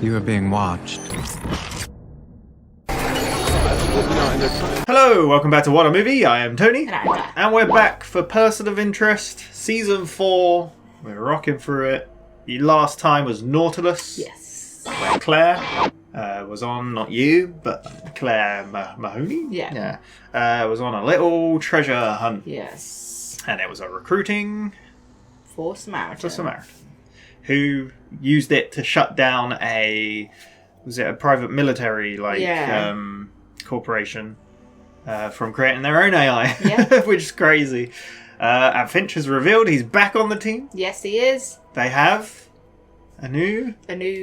You are being watched. Hello, welcome back to WhatAreMovie. I am Tony. And we're back for Person of Interest, Season 4. We're rocking through it. The last time was Nautilus. Yes. Where Claire was on, not you, but Claire Mahoney? Yeah. Was on a little treasure hunt. Yes. And it was a recruiting For Samaritan. Who used it to shut down a private military corporation from creating their own AI, Yeah. which is crazy. And Finch has revealed he's back on the team. Yes, he is. They have a new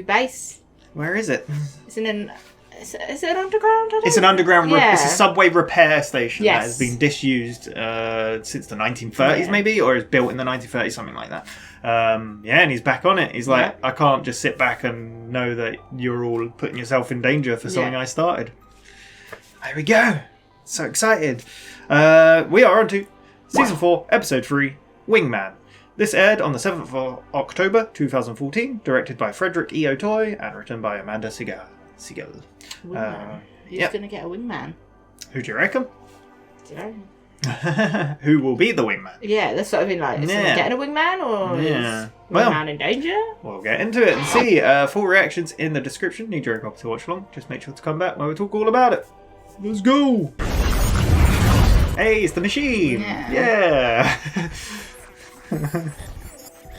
base. Where is it? It's in an. Is it an underground? It's an underground. Yeah. It's a subway repair station that Yes. has been disused since the 1930s, maybe, or is built in the 1930s, something like that. And he's back on it. He's like, I can't just sit back and know that you're all putting yourself in danger for something I started. There we go. So excited. We are on to Season 4, Episode 3, Wingman. This aired on the 7th of October 2014, directed by Frederick Toye and written by Amanda Segel. Wingman. Who's going to get a wingman? Who do you reckon? Do you know? Who will be the wingman? Yeah, that's what I mean. Like, is someone getting a wingman, or is wingman in danger? We'll get into it and see. Full reactions in the description. Need your copy to watch along. Just make sure to come back when we talk all about it. Let's go! Hey, it's the machine! Yeah!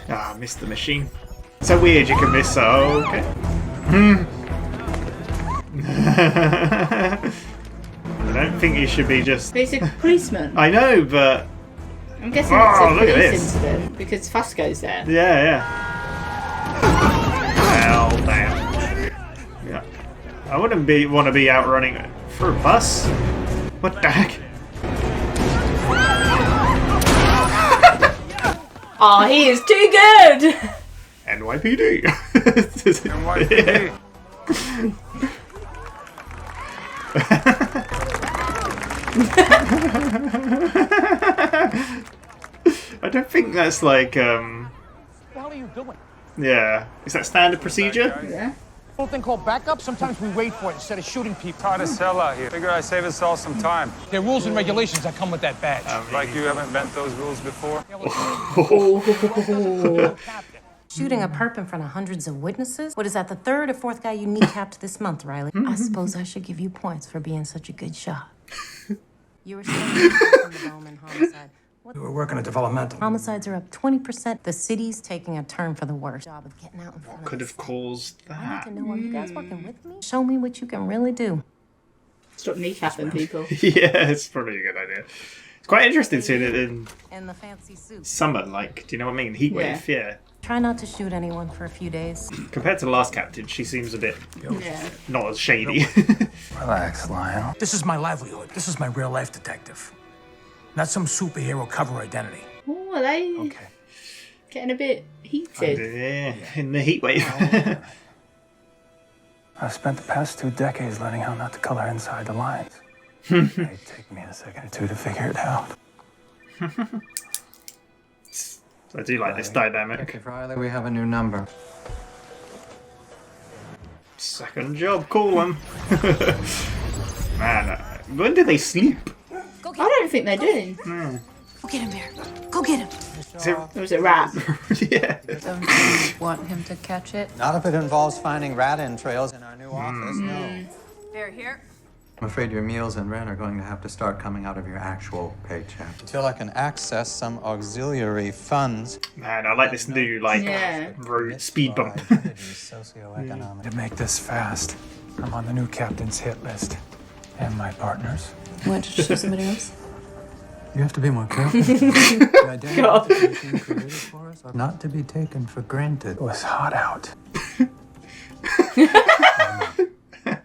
I missed the machine. So weird you can miss, so okay. I don't think you should be just... But he's a policeman. I know, but... I'm guessing it's a look at police this. incident, because Fusco's there. Yeah. Well, damn. Yeah. I wouldn't want to be out running for a bus. What the heck? Oh, he is too good! NYPD. NYPD. I don't think that's like, What the hell are you doing? yeah. Is that standard procedure? Yeah. Little thing called backup. Sometimes we wait for it instead of shooting people. Hard to sell out here. Figure I save us all some time. There are rules and regulations that come with that badge. Like you haven't bent those rules before. Shooting a perp in front of hundreds of witnesses? What is that, the third or fourth guy you kneecapped this month, Riley? I suppose I should give you points for being such a good shot. You were saying from the Bowman homicide. We were working a developmental. Homicides are up 20%. The city's taking a turn for the worse. Job of getting out in front What of could this. have caused I need that? to know, are you guys working with me? Show me what you can really do. Stop kneecapping people. Yeah, it's probably a good idea. It's quite interesting seeing it in And the fancy suit. summer, like, do you know what I mean? Heatwave, yeah. Try not to shoot anyone for a few days. Compared to the last captain, she seems a bit Yeah. not as shady. Relax, Lionel. This is my livelihood. This is my real life detective. Not some superhero cover identity. Oh, are they getting a bit heated? Yeah, in the heatwave. I've spent the past 2 decades learning how not to color inside the lines. It may take me a second or two to figure it out. I do like this dynamic. Riley, we have a new number. Second job, call them. Man, when do they sleep? I don't think they do. Go get him, Bear. Go get him. Or was it rap? Yeah. Don't you want him to catch it? Not if it involves finding rat entrails in our new office, no. They're here. I'm afraid your meals and rent are going to have to start coming out of your actual paycheck. Until I can access some auxiliary funds. Man, I like this new, road speed bump. Socioeconomic. To make this fast, I'm on the new captain's hit list. And my partners. What, to show somebody else? You have to be more careful. The identity is being created for us, not to be taken for granted. It was hot out.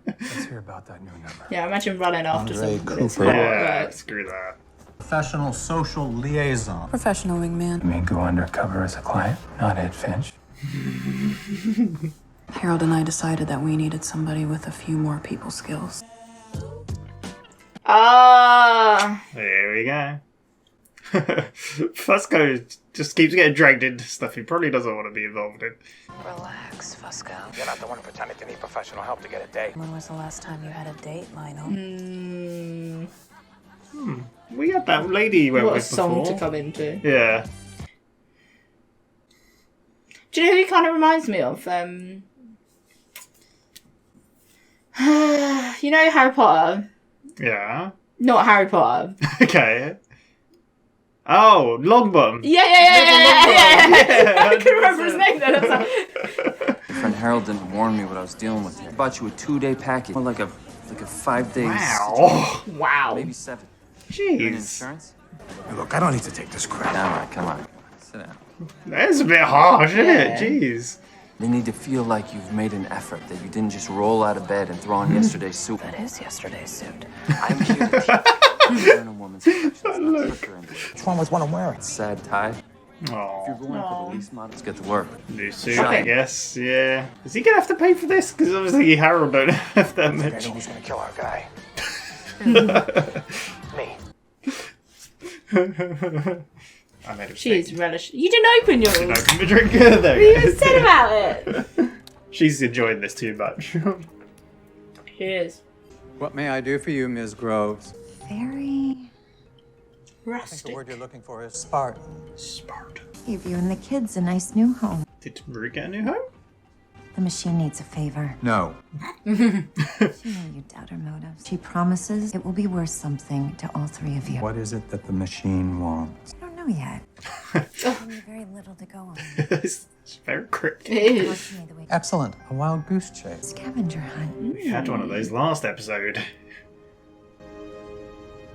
Let's hear about that new number. Yeah, imagine running after Andre someone. But it's Cooper. hot, Yeah, like- screw that. Professional social liaison. Professional wingman. I mean, go undercover as a client, not Ed Finch. Harold and I decided that we needed somebody with a few more people skills. Ah. There we go. Fusco just keeps getting dragged into stuff he probably doesn't want to be involved in. Relax, Fusco. You're not the one pretending to need professional help to get a date. When was the last time you had a date, Lionel? We had that lady you went What a with song before. to come into. Yeah. Do you know who he kind of reminds me of? You know Harry Potter? Yeah. Not Harry Potter. Okay. Oh, Longbottom. Yeah. I can remember his name then. Friend Harold didn't warn me what I was dealing with here. I bought you a 2-day package. More like a 5 days. Wow. Wow. Maybe 7. Jeez. Insurance? Hey, look, I don't need to take this crap. Come on. Sit down. That's a bit harsh, isn't it? Jeez. They need to feel like you've made an effort, that you didn't just roll out of bed and throw on yesterday's suit. That is yesterday's suit. I'm here to teach you. Learn a woman's affections, not trick her into it. What's wrong with what I'm wearing? Sad tie. If you're Oh, going for the least model, let's get to work. new suit, I guess. Yeah. Is he gonna have to pay for this? Because obviously Harold don't have that I much. know who's gonna kill our guy. Me. I made a She's relish. You didn't open yours. Didn't open the drink. There What we you go. even said about it? She's enjoying this too much. She is. What may I do for you, Ms. Groves? Very I think the Rustic. word you're looking for is Spartan. Spartan. give you and the kids a nice new home. Did Root get a new home? The machine needs a favor. No. You know you doubt her motives. She promises it will be worth something to all three of you. What is it that the machine wants? I don't know yet. Only very little to go on. It's very cryptic. It is. Unfortunately, the way Excellent. A wild goose chase. scavenger hunt. We had one of those last episode.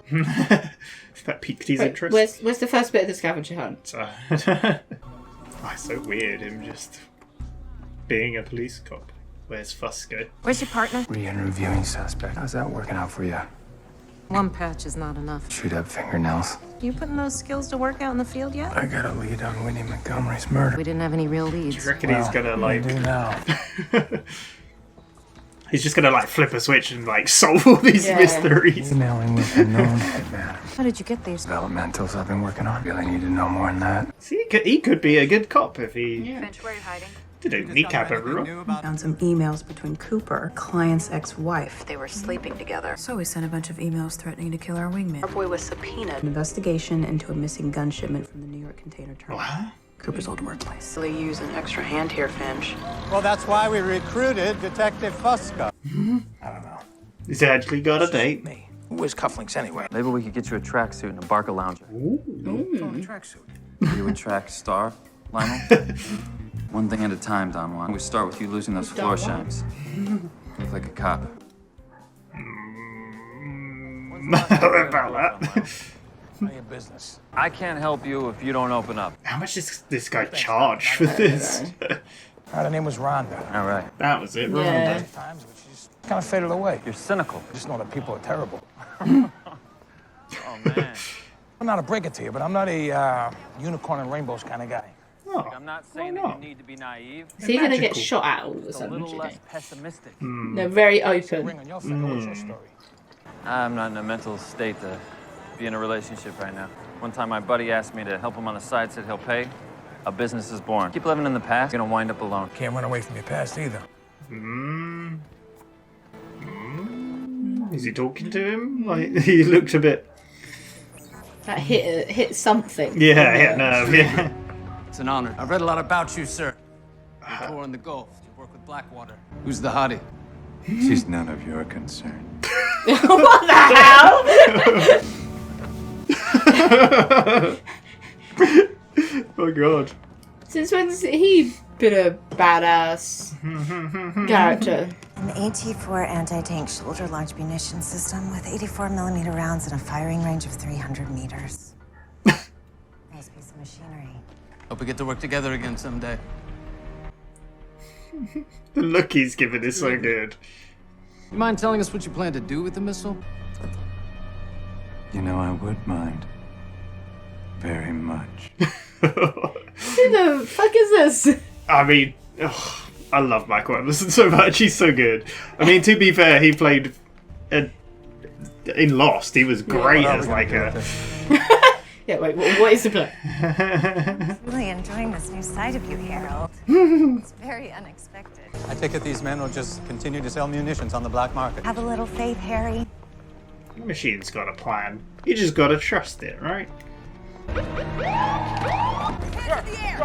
That piqued his interest. Where's the first bit of the scavenger hunt? So, oh, it's so weird, him just being a police cop. Where's Fusco? Where's your partner? Re-interviewing suspect. How's that working out for you? One patch is not enough. Shoot up fingernails. You putting those skills to work out in the field yet? I got a lead on Winnie Montgomery's murder. We didn't have any real Do leads. you reckon he's gonna What like? do you do now? He's just gonna like flip a switch and like solve all these Yeah. mysteries. Emailing with a known hitman. How did you get these? Developmentals I've been working on. Really need to know more than that. See, he could be a good cop if he Finch, where are you hiding? didn't kneecap everyone. Found some emails between Cooper, client's ex-wife. They were sleeping together. So we sent a bunch of emails threatening to kill our wingman. Our boy was subpoenaed. An investigation into a missing gun shipment from the New York container terminal. What? Cooper's old workplace. They use an extra hand here, Finch. Well, that's why we recruited Detective Fusco. I don't know. He's actually got a date. Me. Who wears cufflinks anyway? Maybe we could get you a tracksuit and a Barca lounger. Throwing a tracksuit. Are you a track star, Lionel? One thing at a time, Don Juan. We start with you losing those floor shanks. Look like a cop. About that. None of your business. I can't help you if you don't open up. How much does this guy charge for this? Her name was Rhonda. All right. That was it, Yeah. Rhonda. Times, but she just kind of faded away. You're cynical. I just know that people are terrible. Oh, man. I'm not to break it to you, but I'm not a unicorn and rainbows kind of guy. Oh, I'm not saying Why that not? you need to be naive. So you're gonna get Magical. shot at all of a It's a sudden, little do you less think? pessimistic. They're very Ring open. on your finger. What's your story? I'm not in a mental state to be in a relationship right now. One time my buddy asked me to help him on the side, said he'll pay. A business is born. Keep living in the past, you're gonna wind up alone. Can't run away from your past either. Is he talking to him? Like he looked a bit. That hit something. Yeah, hit nerve. Yeah. It's an honor. I've read a lot about you, sir. You're poor in the Gulf. You work with Blackwater. Who's the hottie? She's none of your concern. What the hell? Oh god. Since when's he been a badass character? An AT-4 anti-tank shoulder-launched munition system with 84mm rounds and a firing range of 300 meters. Nice piece of machinery. Hope we get to work together again someday. The look he's given is so good. You mind telling us what you plan to do with the missile? You know, I would mind. Very much. Who the fuck is this? I mean, I love Michael Emerson so much. He's so good. I mean, to be fair, he played in Lost. He was great as like a. Yeah, wait, what is the plan? I'm really enjoying this new side of you, Harold. It's very unexpected. I take it these men will just continue to sell munitions on the black market. Have a little faith, Harry. The machine's got a plan. You just gotta trust it, right?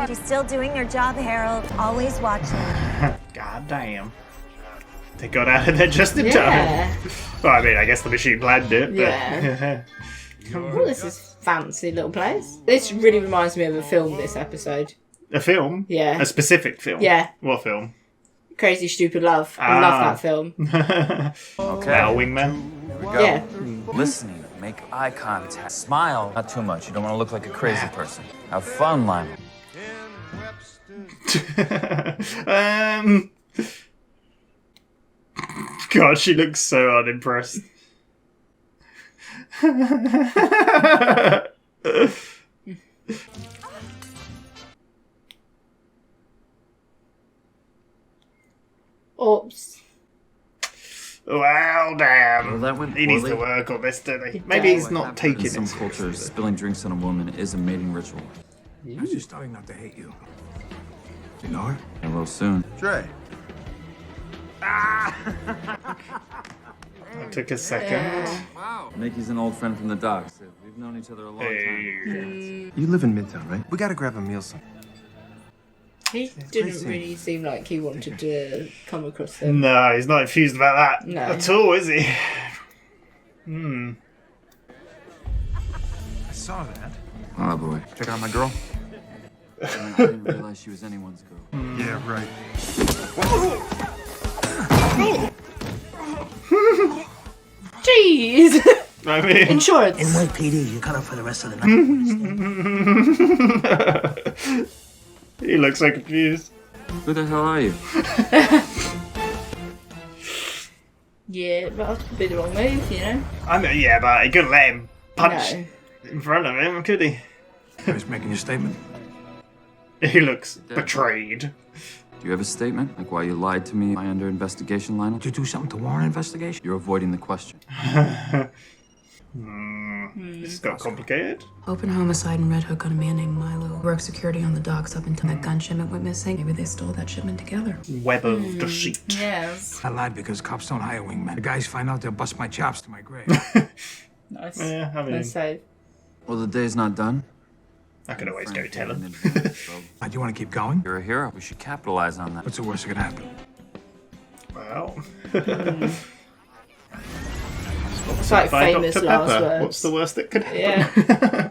You're still doing your job, Harold. Always watching. God damn. They got out of there just in time. Well, I mean, I guess the machine planned it, but... Yeah. Oh, this is fancy little place. This really reminds me of a film, this episode. A film? Yeah. A specific film? Yeah. What film? Crazy Stupid Love. I love that film. Okay. Wingman? Here we go. Yeah. Listening, make eye contact, smile. Not too much. You don't want to look like a crazy person. Have fun, Lionel. God, she looks so unimpressed. Oops. Well, damn. Well, that went he needs to poorly. work on this, doesn't he? Maybe he's not taking In some it cultures, seriously. spilling drinks on a woman is a mating ritual. I was just starting not to hate you. You know her? I will soon. Dre. That took a second. Mickey's an old friend from the docks. We've known each other a long time. You live in Midtown, right? We gotta grab a meal sometime. He didn't really seem like he wanted to come across them. No, he's not enthused about that No. at all, is he? I saw that. Oh, boy. Check out my girl. I didn't realize she was anyone's girl. Yeah, right. Jeez! I mean... Insurance. NYPD, you cut up for the rest of the night. He looks so confused. Who the hell are you? Yeah, but that would be the wrong move, you know? I mean, yeah, but he couldn't let him punch No. in front of him, could he? I was making a statement. He looks betrayed. Do you have a statement? Like why you lied to me? Am I under investigation, Lionel? Did you do something to warrant investigation? You're avoiding the question. This got complicated. Open homicide in Red Hook on a man named Milo. Worked security on the docks up until that gun shipment went missing. Maybe they stole that shipment together. Web of deceit. Yes. I lied because cops don't hire wingmen. The guys find out, they'll bust my chops to my grave. Nice. Yeah, I mean, Nice save. Well, the day's not done. I could always go tell him. Do you want to keep going? You're a hero. We should capitalize on that. What's the worst that could happen? Well... It's like By famous Dr. last Pepper. words. What's the worst that could happen? Yeah.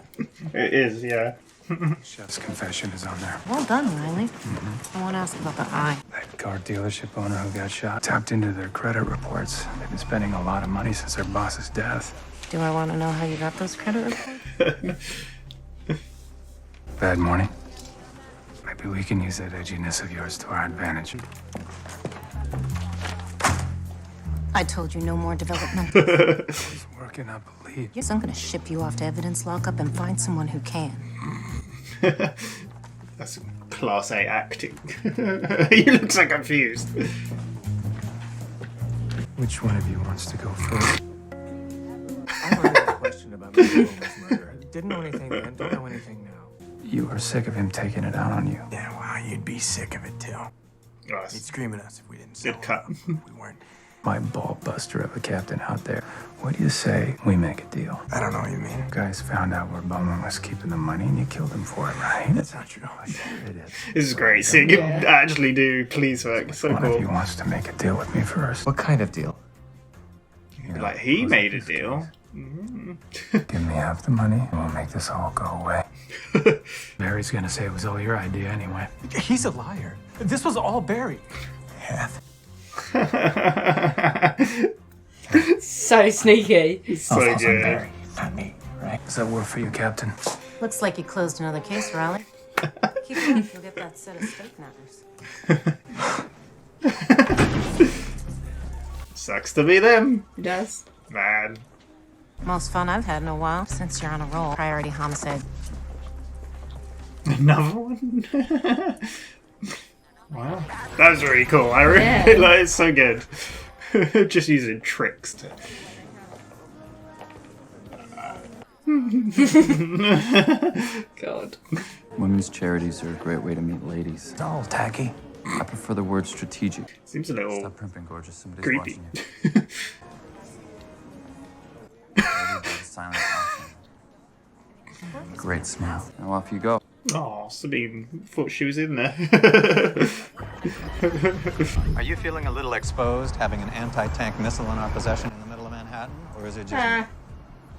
It is, yeah. Chef's confession is on there. Well done, Riley. I want to ask about the eye. That car dealership owner who got shot tapped into their credit reports. They've been spending a lot of money since their boss's death. Do I want to know how you got those credit reports? Bad morning. Maybe we can use that edginess of yours to our advantage. I told you no more development. It's working, I believe. Yes, I'm going to ship you off to evidence lockup and find someone who can. That's class A acting. He looks so confused. Which one of you wants to go first? I have a question about my uncle's murder. Didn't know anything then, don't know anything now. You are sick of him taking it out on you. Yeah, well, you'd be sick of it too. Nice. He'd scream at us if we didn't sell Good cut. We weren't. My ball buster of a captain out there. What do you say we make a deal? I don't know what you mean. Guys found out where Bowman was keeping the money and you killed him for it, right? That's not true. It is. This is great. Seeing him actually do police work. It's so One of you cool. wants to make a deal with me first. What kind of deal? Like, he made a deal. Give me half the money and we'll make this all go away. Barry's gonna say it was all your idea anyway. He's a liar. This was all Barry. Half. So sneaky. So good. Barry, not me, right? Does that work for you, Captain? Looks like you closed another case, Riley. Keep it up, you'll get that set of steak knives. Sucks to be them. It does. Man. Most fun I've had in a while since you're on a roll. Priority homicide. Another one? Wow. That was really cool. I really like it's so good. Just using tricks to... God. Women's charities are a great way to meet ladies. It's all tacky. I prefer the word strategic. Seems a little Stop primping, gorgeous. Somebody's creepy. watching you. Silent auction. Great smile. Now off you go. Oh, Sabine thought she was in there. Are you feeling a little exposed having an anti-tank missile in our possession in the middle of Manhattan? Or is it just...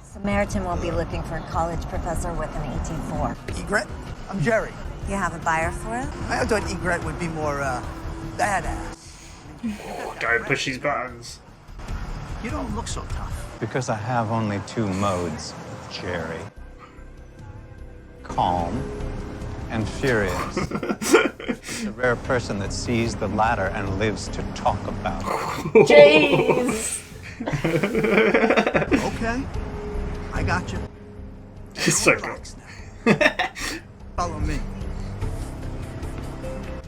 Samaritan will be looking for a college professor with an 18-4. Egret? I'm Jerry. You have a buyer for it? I thought Egret would be more, badass. Oh, don't push these buttons. You don't look so tough. Because I have only two modes, Jerry. Calm and furious. It's a rare person that sees the latter and lives to talk about it. Jeez! Okay. I got you. It's so good. Follow me.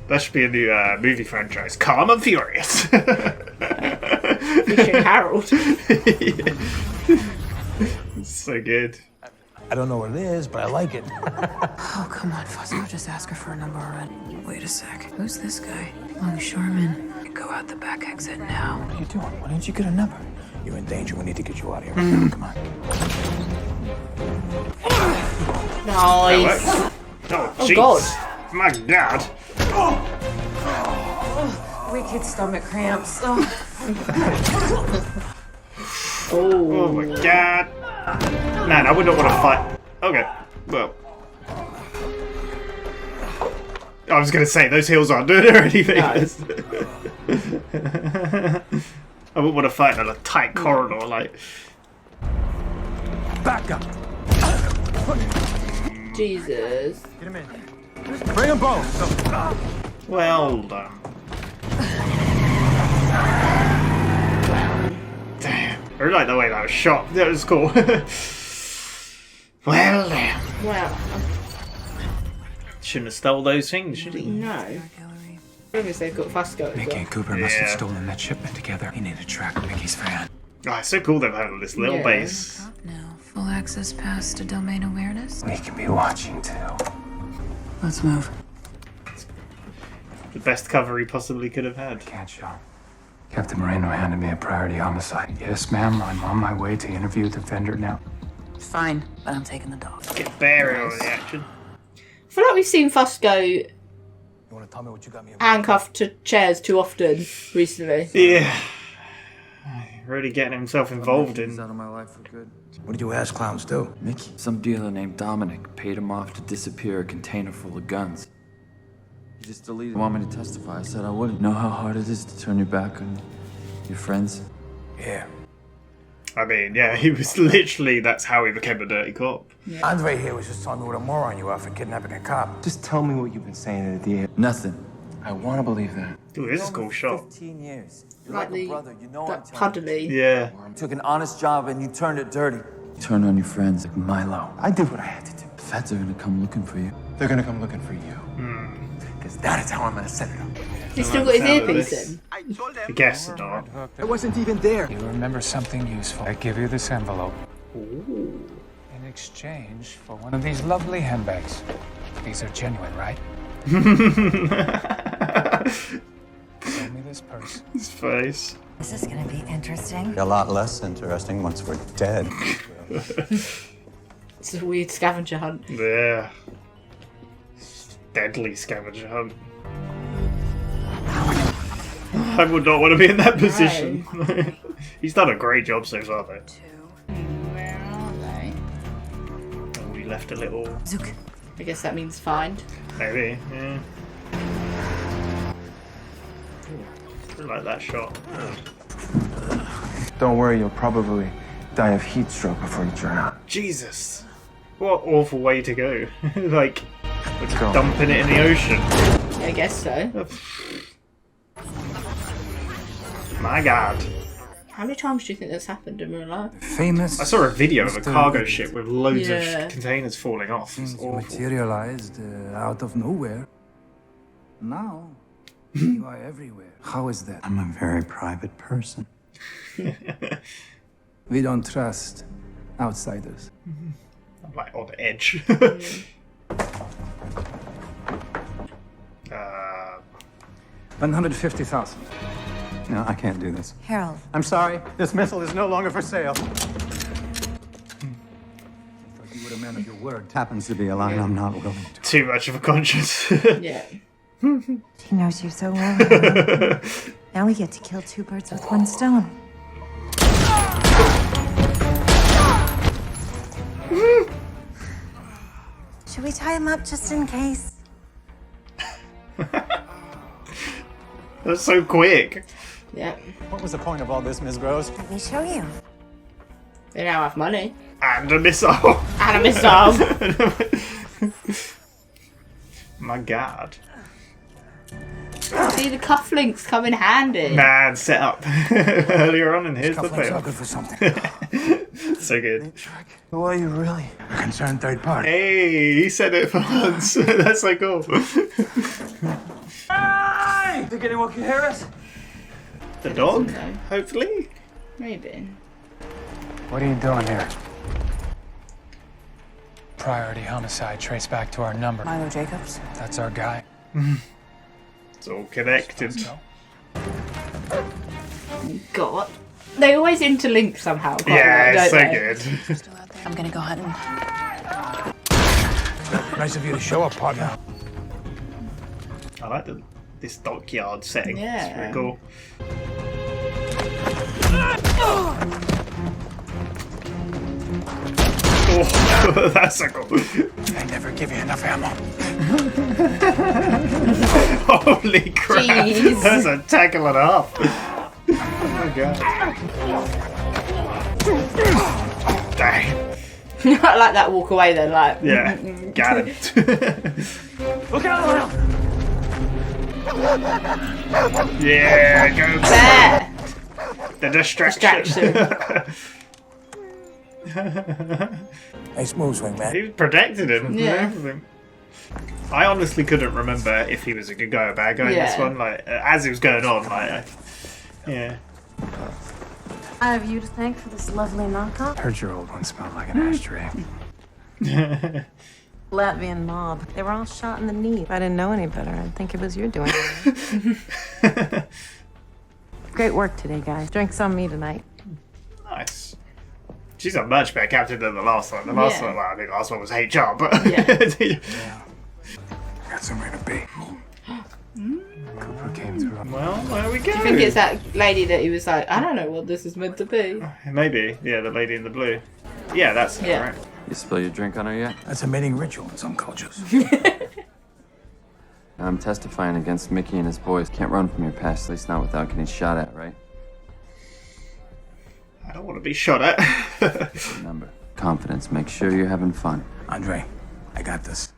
That should be a new movie franchise. Calm and Furious. Featuring Harold. It's so good. I don't know what it is, but I like it. Oh, come on, Fuzzo. Just ask her for a number already. Wait a sec. Who's this guy? Longshoreman. Go out the back exit now. What are you doing? Why didn't you get a number? You're in danger. We need to get you out of here. Come on. Nice. Oh, Oh, jeez. God. My God. Wicked stomach cramps. Oh my God. Man, I would not want to fight. Okay, well. I was going to say, those heels aren't doing her anything. No. I wouldn't want to fight in a tight corridor, like. Back up. Jesus. Get him in. Bring them both. Well done. Damn. I really like the way that was shot. That was cool. Well, damn. Well, Shouldn't have stole those things, should he? no. As long as they've got Fusco as Mickey well. and Cooper must have Yeah. stolen that shipment together. We need to track Mickey's van. Oh, it's so cool they've had this little Yeah. base. Now, full access pass to domain awareness. We can be watching too. Let's move. The best cover he possibly could have had. Can't show. Captain Moreno handed me a priority homicide. Yes, ma'am. I'm on my way to interview the vendor now. Fine, but I'm taking the dog. Get buried over the action. I feel like we've seen Fusco You want to tell me what you got me about? handcuffed to chairs too often recently. Yeah. Really getting himself involved He's in. out of my life for good. What did you ass clowns do? Mickey. Some dealer named Dominic paid him off to disappear a container full of guns. He just deleted. Want me to testify? I said I wouldn't. Know how hard it is to turn your back on your friends? Yeah. I mean, yeah, he was literally, that's how he became a dirty cop. Yeah. Andre here was just telling me what a moron you are for kidnapping a cop. Just tell me what you've been saying to the DA. Nothing. I want to believe that. Ooh, this is a cool shot. 15 years. You're like a brother, you know that puddly. Yeah. You took an honest job and you turned it dirty. You turned on your friends like Milo. I did what I had to do. The feds are gonna come looking for you. They're gonna come looking for you. Because that is how I'm gonna set it up. He's still got his earpiece in. I guess not. I wasn't even there. You remember something useful. I give you this envelope. Ooh. In exchange for one of these lovely handbags. These are genuine, right? Show me this purse. His face. This is gonna be interesting. A lot less interesting once we're dead. It's a weird scavenger hunt. Yeah. Deadly scavenger hunt. I would not want to be in that position. He's done a great job so far, though. Where are they? Oh, we left a little. Zook. I guess that means find. Maybe, yeah. I like that shot. Don't worry, you'll probably die of heat stroke before you turn out. Jesus. What awful way to go. Like, go. dumping it in the ocean. I guess so. My God. How many times do you think that's happened in real life? Famous. I saw a video of a Mr. cargo Idiot. ship with loads Yeah. of containers falling off. It's awful. Materialized out of nowhere. Now, you are everywhere. How is that? I'm a very private person. We don't trust outsiders. I'm like on the edge. 150,000. No, I can't do this. Harold. I'm sorry. This missile is no longer for sale. I thought you were a man of your word. Happens to be a line I'm not willing to. Too much of a conscience. Yeah. He knows you so well. Harold. Now we get to kill two birds with one stone. Should we tie him up just in case? That's so quick. Yeah. What was the point of all this, Ms. Rose? Let me show you. They now have money. And a missile. And a missile. My God. See, the cufflinks come in handy. Man, set up earlier on, and here's the Cufflinks are fail. good for something. So good. Who are you really? A concerned third party. Hey, he said it for once. That's so cool. Hey! Think anyone can hear us? The dog, hopefully. Maybe. What are you doing here? Priority homicide traced back to our number. Milo Jacobs. That's our guy. It's all connected. God. They always interlink somehow. Yeah, well, it's so don't they? good. I'm gonna go hunting. Nice of you to show up, partner. I like this dockyard setting. Yeah. It's pretty cool. Oh, that's so cool. I never give you enough ammo. Holy crap. Jeez. That's a tackle and a half. Oh my God. Dang. I like that walk away then, like. Yeah, got it. Look out! Yeah, go There. the distraction. Nice moves, Wingman. He protected him. and Yeah. everything. I honestly couldn't remember if he was a good guy or bad guy in this Yeah. one. Like as it was going on, yeah. I have you to thank for this lovely knockoff. Heard your old one smelled like an ashtray. Latvian mob. They were all shot in the knee. If I didn't know any better, I'd think it was your doing. Great work today, guys. Drinks on me tonight. Nice. She's a much better captain than the last one. The last Yeah. one, well, I mean, the last one was HR, but Got somewhere to be. Cooper came through. well, there we go. I think it's that lady that he was like, I don't know what this is meant to be. Maybe, yeah, the lady in the blue. Yeah, that's Yeah. right. You spill your drink on her yet? That's a mating ritual in some cultures. I'm testifying against Mickey and his boys. Can't run from your past, at least not without getting shot at, right? I don't want to be shot at. Remember, confidence. Make sure you're having fun. Andre, I got this.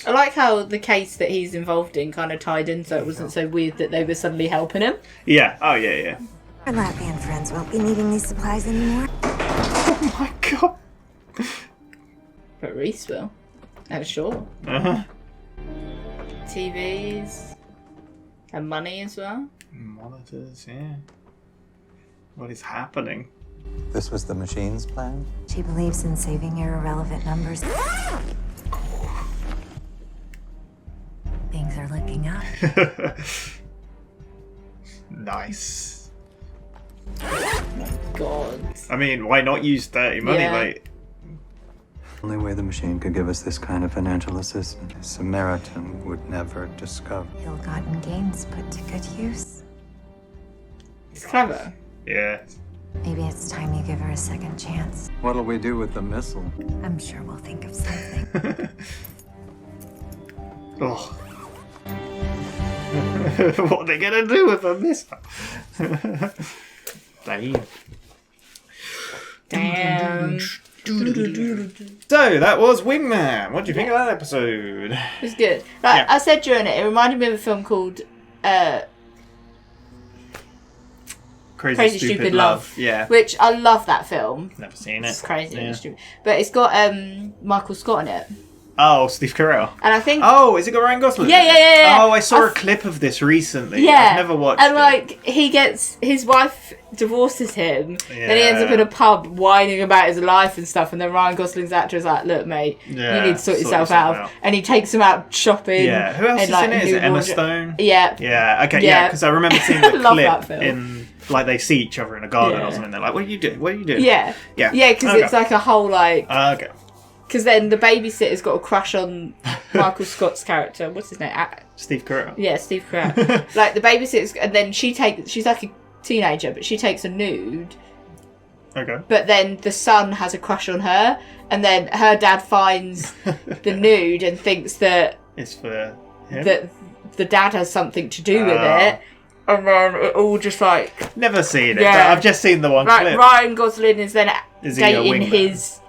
I like how the case that he's involved in kind of tied in so it wasn't so weird that they were suddenly helping him. Yeah, oh yeah, yeah. Our Latvian friends won't be needing these supplies anymore. Oh my God. But Reese will. Oh, sure. Uh-huh. TVs. And money as well. Monitors, yeah. What is happening? This was the machine's plan? She believes in saving your irrelevant numbers. Things are looking up. Nice. God. I mean, why not use 30 money? Yeah. Like, The only way the machine could give us this kind of financial assistance, a Samaritan would never discover. Ill-gotten gains put to good use. It's clever. yeah. Maybe it's time you give her a second chance. What'll we do with the missile? I'm sure we'll think of something. Oh. What are they gonna do with a missile? Damn. Damn. So that was Wingman. What do you think of that episode? It was good. Like I said during it, it reminded me of a film called Crazy Stupid Love. Yeah. Which I love that film. Never seen it. It's crazy Yeah. and stupid. But it's got Michael Scott in it. Oh, Steve Carell. And I think... Oh, is it got Ryan Gosling? Yeah. Oh, I saw a clip of this recently. Yeah. I've never watched and, it. like, his wife divorces him, then he ends up in a pub whining about his life and stuff, and then Ryan Gosling's actor is like, look, mate, you need to sort yourself out. And he takes him out shopping. Yeah. Who else is in it? Is it Emma Stone? Yeah. Yeah, okay, yeah, because I remember seeing the Love clip that film. in... Like, they see each other in a garden or something. They're like, what are you doing? What are you doing? Yeah. Yeah. Yeah, because it's like a whole, like... Okay. Because then the babysitter's got a crush on Michael Scott's character. What's his name? Steve Carell. Yeah, Steve Carell. Like, the babysitter's... And then she's like a teenager, but she takes a nude. Okay. But then the son has a crush on her, and then her dad finds the nude and thinks that... It's for him? That the dad has something to do with it. And then it all just like... Never seen it, but I've just seen the one clip. Ryan Gosling is then dating wingman? his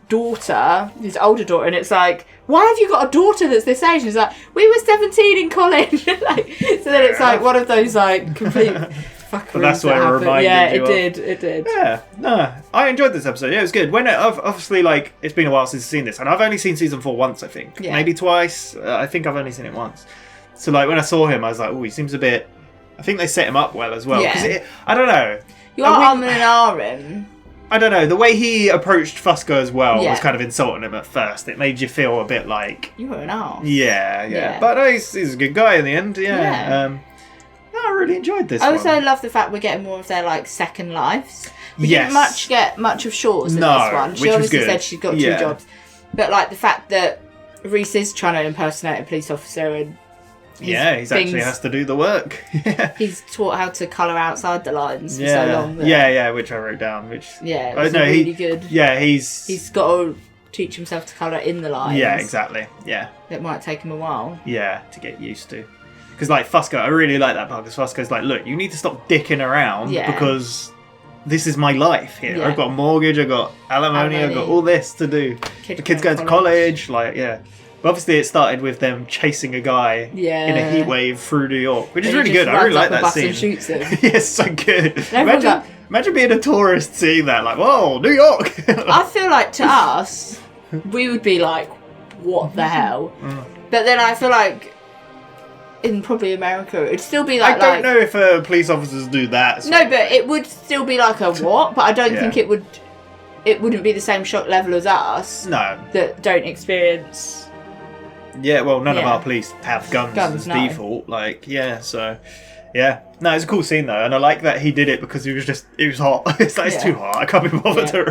daughter, his older daughter, and it's like, why have you got a daughter that's this age? And it's like, we were 17 in college. Like, so then it's like one of those like complete fuckeries. But that's what it reminded you of. It did. Yeah, no, I enjoyed this episode. Yeah, it was good. When obviously, like, it's been a while since I've seen this, and I've only seen season 4 once, I think. Yeah. Maybe twice. I think I've only seen it once. So, like, when I saw him, I was like, oh, he seems a bit... I think they set him up well as well. Yeah. I don't know. You are umming and ahhing. I don't know. The way he approached Fusco as well Yeah. was kind of insulting him at first. It made you feel a bit like... You were an arse. Yeah. But no, he's a good guy in the end. Yeah. No, I really enjoyed this I also one. love the fact we're getting more of their like second lives. We Yes. didn't get much of Shaw's in No, this one. She which was obviously good. said she's got 2 Yeah. jobs. But like the fact that Reese is trying to impersonate a police officer and He actually has to do the work. He's taught how to colour outside the lines for so long. Yeah, which I wrote down. Which it was really good. Yeah, he's got to teach himself to colour in the lines. Yeah, exactly. Yeah. It might take him a while. Yeah, to get used to. Because like Fusco, I really like that part. Because Fusco's like, look, you need to stop dicking around because this is my life here. Yeah. I've got a mortgage, I've got alimony, I've got all this to do. The kid's going to college, like But obviously, it started with them chasing a guy in a heat wave through New York, which is And really he just good. I really runs like up that a bus scene. and shoots him. Yeah, it's so good. everyone's Imagine being a tourist seeing that, like, whoa, New York. I feel like to us, we would be like, what the hell? But then I feel like in probably America, it'd still be like... I don't know if police officers do that. No, but it would still be like a what? But I don't Yeah. think it would... It wouldn't be the same shock level as us. No. That don't experience... Yeah, well, none of Yeah. our police have guns as no. default. Like, yeah, so... Yeah. No, it's a cool scene, though. And I like that he did it because it was hot. It's like, it's too hot. I can't be bothered to...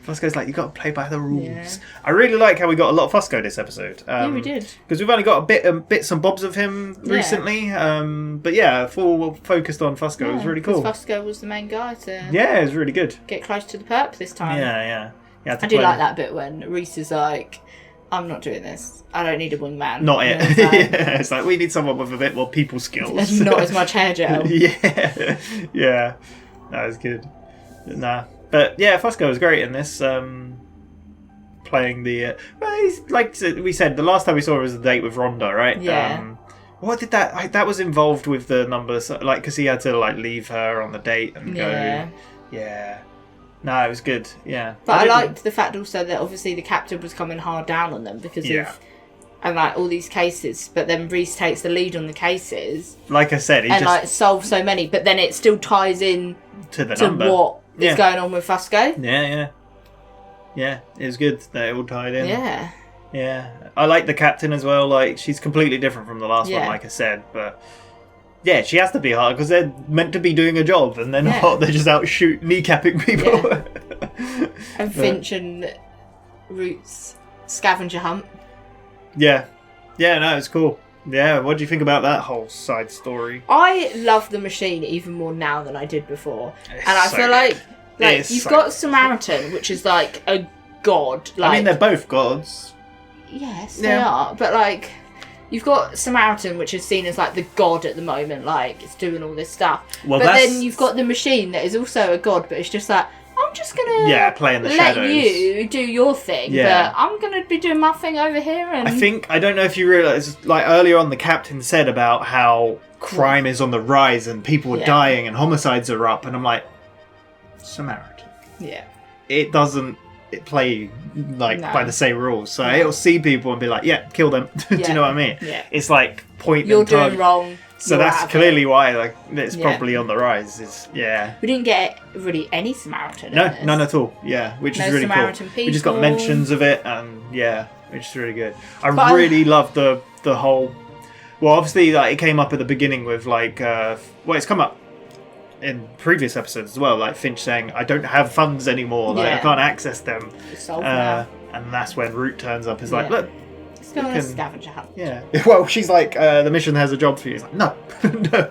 Fusco's like, you got to play by the rules. Yeah. I really like how we got a lot of Fusco this episode. Yeah, we did. Because we've only got bits and bobs of him recently. But yeah, full focused on Fusco. It was really cool. Fusco was the main guy to... Yeah, it was really good. Get close to the perp this time. Yeah. I do like that bit when Reese is like, I'm not doing this. I don't need a wingman. Not it. And it's like, Yeah, it's like we need someone with a bit more people skills. and not as much hair gel. Yeah. That was good. Nah. But yeah, Fusco was great in this. Playing the... well, he's, like we said, the last time we saw him was the date with Rhonda, right? Yeah. What did that... that was involved with the numbers, like, because he had to, like, leave her on the date and Yeah. go... Yeah. No, it was good. Yeah. But I didn't- liked the fact also that obviously the captain was coming hard down on them because of... And like all these cases, but then Reese takes the lead on the cases. Like I said, he and just... like solves so many, but then it still ties in to the to number. what is Yeah. going on with Fusco. Yeah, it was good that it all tied in. Yeah. Yeah. I like the captain as well. Like, she's completely different from the last one, Yeah. like I said. But, yeah, she has to be hard because they're meant to be doing a job and they're Yeah. not. They're just out kneecapping people. And Finch and Root's scavenger hunt. Yeah. Yeah, no, it's cool. Yeah, what do you think about that whole side story? I love the machine even more now than I did before. And I so feel good. like It's you've so got Samaritan, which is like a god. Like, I mean, they're both gods. yes, they are. But like, you've got Samaritan, which is seen as like the god at the moment. Like, it's doing all this stuff. Well, but that's- then you've got the machine that is also a god, but it's just like, I'm just gonna play in the let shadows. you do your thing, Yeah. but I'm gonna be doing my thing over here. And I don't know if you realise, like earlier on, the captain said about how crime is on the rise and people are Yeah. dying and homicides are up, and I'm like, Samaritan. yeah, It doesn't play like No. by the same rules. So it'll see people and be like, yeah, kill them. Do you know what I mean? Yeah. It's like point You're and target. doing wrong. So you're that's out of clearly it. why like it's Yeah. probably on the rise. We didn't get really any Samaritan. No, in this. none at all. Yeah, which No is really Samaritan cool. We just got people. mentions of it, and yeah, which is really good. I But really love the whole. Well, obviously, like it came up at the beginning with like, it's come up in previous episodes as well. Like Finch saying, "I don't have funds anymore. Like I Yeah. can't access them." It's sold now. And that's when Root turns up. Is like, Yeah. look. Let's go on a scavenger hunt. Yeah. Well, she's like, the mission has a job for you. He's like, no, no.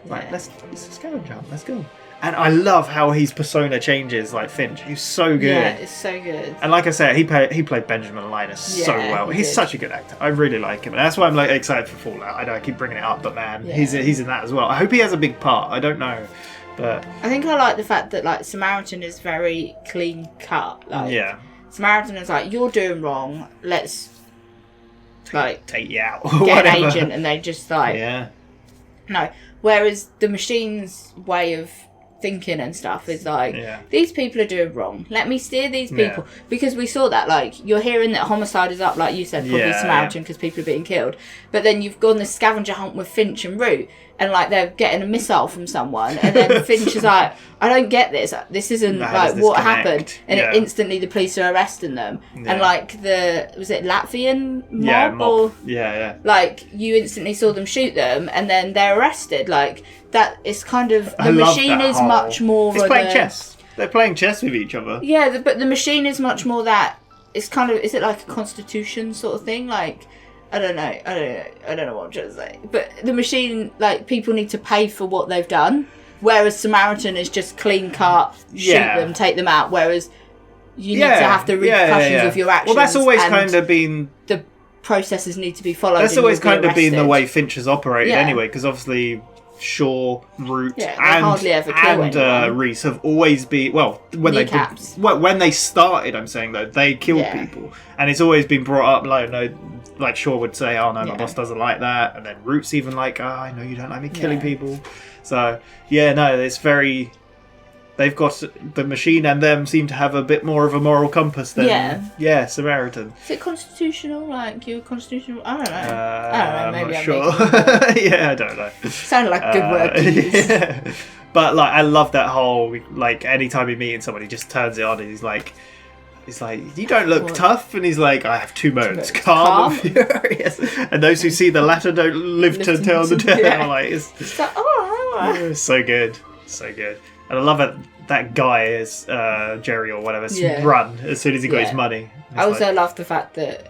Like, it's a scavenger hunt. Let's go. And I love how his persona changes. Like Finch, he's so good. Yeah, it's so good. And like I said, he played Benjamin Linus so Yeah, well. he He's did. such a good actor. I really like him, and that's why I'm like excited for Fallout. I know I keep bringing it up, but man, Yeah. he's in that as well. I hope he has a big part. I don't know, but I think I like the fact that like Samaritan is very clean cut. Like yeah, Samaritan is like, you're doing wrong. Let's like take you out. get an Whatever. agent, and they just like Yeah. no. Whereas the machine's way of thinking and stuff is like, Yeah. these people are doing wrong. Let me steer these Yeah. people. Because we saw that, like, you're hearing that homicide is up, like you said, probably Yeah, Samaritan because people are being killed. But then you've gone this scavenger hunt with Finch and Root, and like they're getting a missile from someone, and then Finch is like, I don't get this. This isn't How like does this what connect? happened. And Yeah. instantly the police are arresting them. Yeah. And like was it Latvian mob? Yeah, mob. Or Yeah. like you instantly saw them shoot them and then they're arrested. Like that is kind of I the love machine that is whole- much more It's of playing a- chess. They're playing chess with each other. yeah, but the machine is much more that it's kind of, is it like a constitution sort of thing? Like I don't know what I'm trying to say. But the machine, like people need to pay for what they've done, whereas Samaritan is just clean cut, shoot Yeah. them, take them out. Whereas you need to have the repercussions of your actions. Well, that's always and kind of been the processes need to be followed. That's and always you'll be kind of been the arrested. way Finch has operated Yeah. anyway, because obviously Shaw, Root, Yeah, they hardly ever kill anyone. Reese have always been when Kneecaps. when they started. I'm saying though they killed Yeah. people, and it's always been brought up like no, like Shaw would say, "Oh no, my Yeah. boss doesn't like that," and then Root's even like, "Oh, I know you don't like me killing Yeah. people." So yeah, no, it's very. They've got the machine and them seem to have a bit more of a moral compass than Samaritan. Is it constitutional? Like you're constitutional? I don't know. I'm Maybe not I'm sure. making Yeah, I don't know. Sounded like a good word to use. Yeah. But like, I love that whole like. Anytime you're meeting somebody, he just turns it on. And he's like, you don't look What? tough, and he's like, I have two modes: modes. calm and Calm. furious. And those who see the latter don't live to tell the tale. Yeah. Like, it's It's like, oh, it's so good, so good. And I love it. That guy is Jerry or whatever. Yeah. Run as soon as he got his Yeah. money. I also love the fact that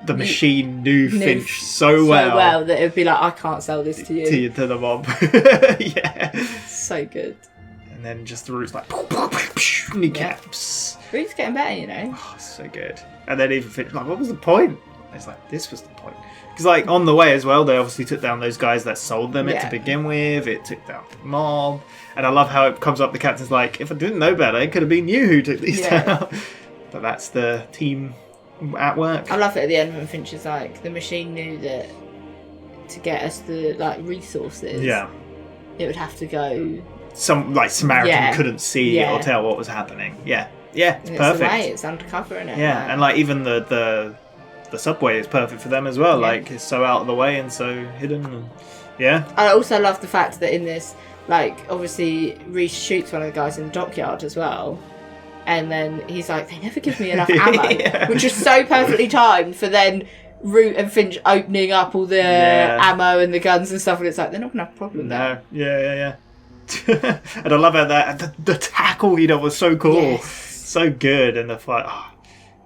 The machine knew knew Finch so well that it would be like, I can't sell this to you. to the mob. Yeah. So good. And then just the Root's like kneecaps. Root's getting better, you know. Oh, so good. And then even Finch like, what was the point? It's like, this was the point. Because like on the way as well, they obviously took down those guys that sold them it to Yeah. begin with. It took down the mob. And I love how it comes up, the captain's like, if I didn't know better, it could have been you who took these down. But that's the team at work. I love it at the end when Finch is like, the machine knew that to get us the like resources, Yeah. it would have to go. Some like Samaritan Yeah. couldn't see Yeah. or tell what was happening. Yeah. Yeah, it's It's perfect. the way, it's undercover in it. Yeah, like- and like even the subway is perfect for them as well. Yeah. Like it's so out of the way and so hidden. And, yeah. I also love the fact that in this, like, obviously Reese shoots one of the guys in the dockyard as well, and then he's like, they never give me enough ammo, Yeah. which is so perfectly timed for then Root and Finch opening up all the ammo and the guns and stuff, and it's like, they're not gonna have a problem No. Yeah. And I love how that the tackle was so cool, Yes. so good, and the fight. Oh,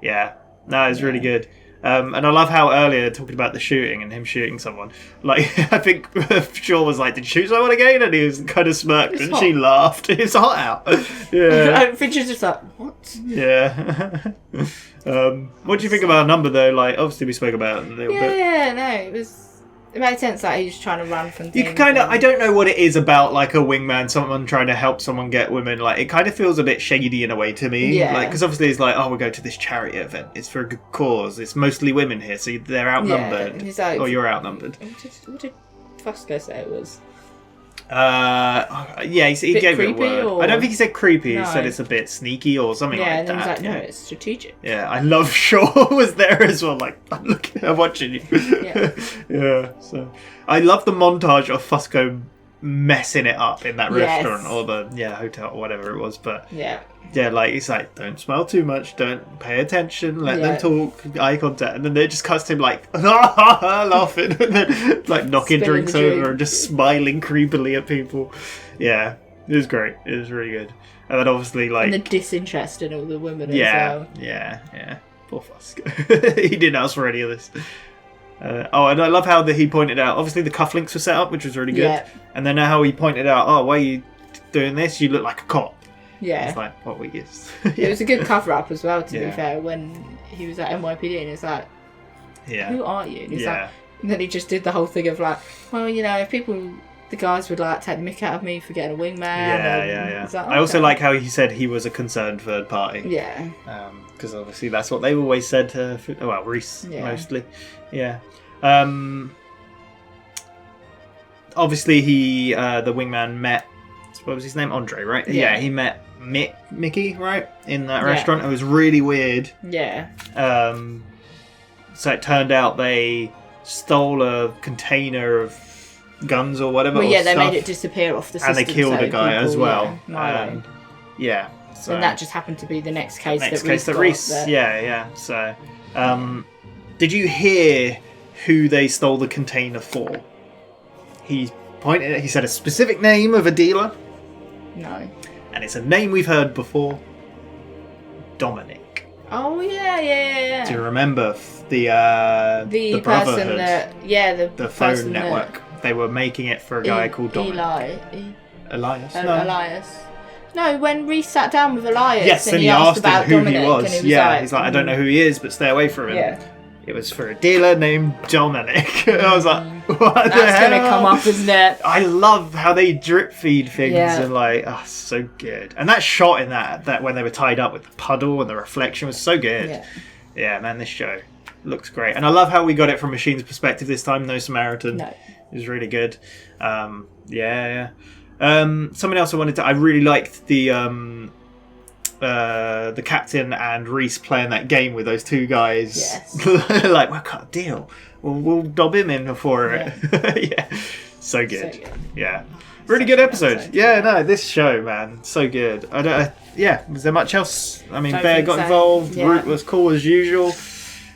yeah, no, it's really good. And I love how earlier talking about the shooting and him shooting someone. Like I think Shaw was like, "Did you shoot someone again?" And he was kind of smirked, It's and hot. she laughed. It's hot out. Yeah, And Finch is just like, what? yeah. What do you think about a number though? Like obviously we spoke about it a little bit. Yeah, no, it made sense that he was trying to run from You things. can kind of, and- I don't know what it is about like a wingman, someone trying to help someone get women. Like it kind of feels a bit shady in a way to me. Yeah. Like because obviously it's like, oh, we'll go to this charity event. It's for a good cause. It's mostly women here, so they're outnumbered. and he's like, or you're outnumbered. What did Fosco say it was? Yeah, he Bit gave it a creepy, word. or- I don't think he said creepy. No. He said it's a bit sneaky or something Yeah, like and then that. he was like, no, yeah. it's strategic. Yeah, I love Shaw was there as well. Like, I'm watching you. Yeah. Yeah. So I love the montage of Fusco messing it up in that Yes. restaurant or the hotel or whatever it was. But Yeah. yeah, like he's like, don't smile too much, don't pay attention, let them Yeah. talk, eye contact, and then they just cuts him like laughing, and then like knocking Spilling drinks the over drink. and just smiling creepily at people. Yeah, it was great. It was really good. And then obviously like And the disinterest in all the women yeah, as well. yeah. Poor Fusco. He didn't ask for any of this. And I love how he pointed out. Obviously, the cufflinks were set up, which was really good. Yeah. And then how he pointed out, "Oh, why are you doing this? You look like a cop." Yeah. It's like what we used. It was a good cover up as well, to Yeah. be fair, when he was at NYPD and it's like, Yeah. who are you? And he's Yeah. like, and then he just did the whole thing of like, well, you know, if the guys would like take the mick out of me for getting a wingman. Yeah. It's like, I also okay. like how he said he was a concerned third party. Yeah. Because obviously that's what they always said to, well, Reese Yeah. mostly. Yeah. Obviously he, the wingman met, what was his name? Andre, right? Yeah. He met Mickey, right? In that Yeah. restaurant. It was really weird. Yeah. So it turned out they stole a container of guns or whatever. Well, or yeah, they stuff, made it disappear off the and system. they killed so a guy people, as well. Yeah, Yeah. So and that just happened to be the next case next that case that Reese Reese. got. Yeah. So, did you hear who they stole the container for? He pointed. He said a specific name of a dealer, No. and it's a name we've heard before. Dominic. Oh yeah. Do you remember the The Brotherhood? person that, the phone person network. They were making it for a guy called Dominic. Elias. No. Elias. No, when Reese sat down with Elias, Yes, and he asked asked him about who Dominic, he was. and he was Yeah, he's like, I don't know who he is, but stay away from him. Yeah. It was for a dealer named Dominic. And I was like, what the That's hell? gonna come up, isn't it? I love how they drip feed things Yeah. and like, oh, so good. And that shot in that when they were tied up with the puddle and the reflection was so good. Yeah, man, this show looks great. And I love how we got it from Machine's perspective this time. No Samaritan. No. It was really good. Yeah. Something else I really liked the captain and Reese playing that game with those two guys. Yes. Like, we've got a deal. We'll dob him in for it. Yeah. So good. So good. Yeah. Really good episode. Yeah, no, this show, man, so good. Was there much else? I mean, Don't Bear think got so. involved. Yeah. Root was cool as usual.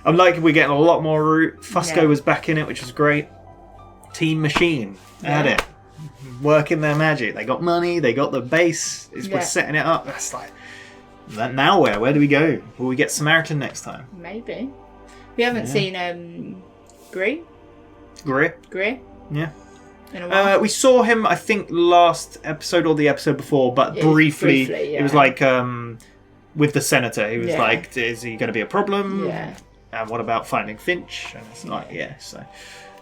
I'm liking we're getting a lot more Root. Fusco Yeah. was back in it, which was great. Team Machine at Yeah. it, working their magic. They got money. They got the base. Yeah. We're setting it up. That's like that. Now where do we go? Will we get Samaritan next time? Maybe. We haven't seen Grey. Great. Yeah. In a while. We saw him, I think, last episode or the episode before, but Yeah, briefly. briefly, It was yeah. like with the senator. He was Yeah. like, "Is he going to be a problem? Yeah. And what about finding Finch?" And it's like, yeah. So,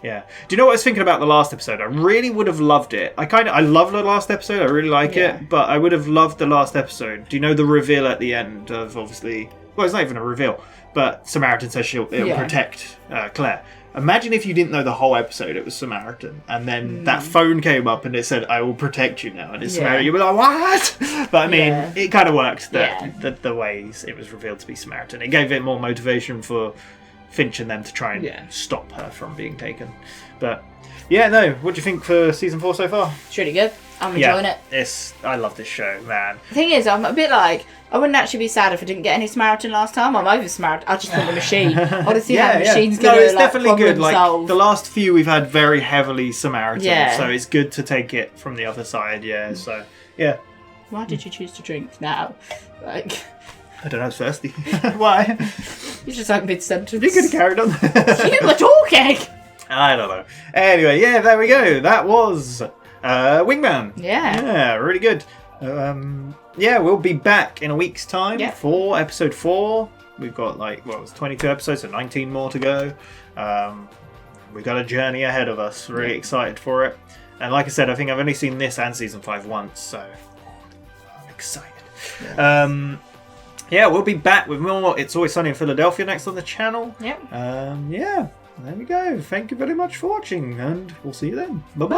yeah. Do you know what I was thinking about the last episode? I really would have loved it. I love the last episode. I really like Yeah. it, but I would have loved the last episode. Do you know the reveal at the end of obviously? Well, it's not even a reveal, but Samaritan says it'll Yeah. protect Claire. Imagine if you didn't know the whole episode it was Samaritan, and then that phone came up and it said, "I will protect you now," and it's Yeah. Samaritan. You'd be like, "What?" But I mean, Yeah. it kind of worked Yeah. the ways it was revealed to be Samaritan. It gave it more motivation for Finch and them to try and stop her from being taken. But yeah, no. What do you think for season 4 so far? It's really good. I'm enjoying it. I love this show, man. The thing is, I'm a bit like, I wouldn't actually be sad if I didn't get any Samaritan last time. I'm over Samaritan. I just want the machine. I want to see how the machine's going to it's definitely good. Like solve. the last few, we've had very heavily Samaritan, Yeah. so it's good to take it from the other side. Yeah, so yeah. Why did you choose to drink now? Like, I don't know, I was thirsty. Why? you just like mid-sentence. You could have carried on. You were talking. I don't know. Anyway, yeah, there we go. That was Wingman. Yeah, really good. We'll be back in a week's time for episode 4. We've got it's 22 episodes, so 19 more to go. We've got a journey ahead of us. Really excited for it. And like I said, I think I've only seen this and season 5 once, so I'm excited. We'll be back with more It's Always Sunny in Philadelphia next on the channel. There we go. Thank you very much for watching, and we'll see you then. Bye-bye.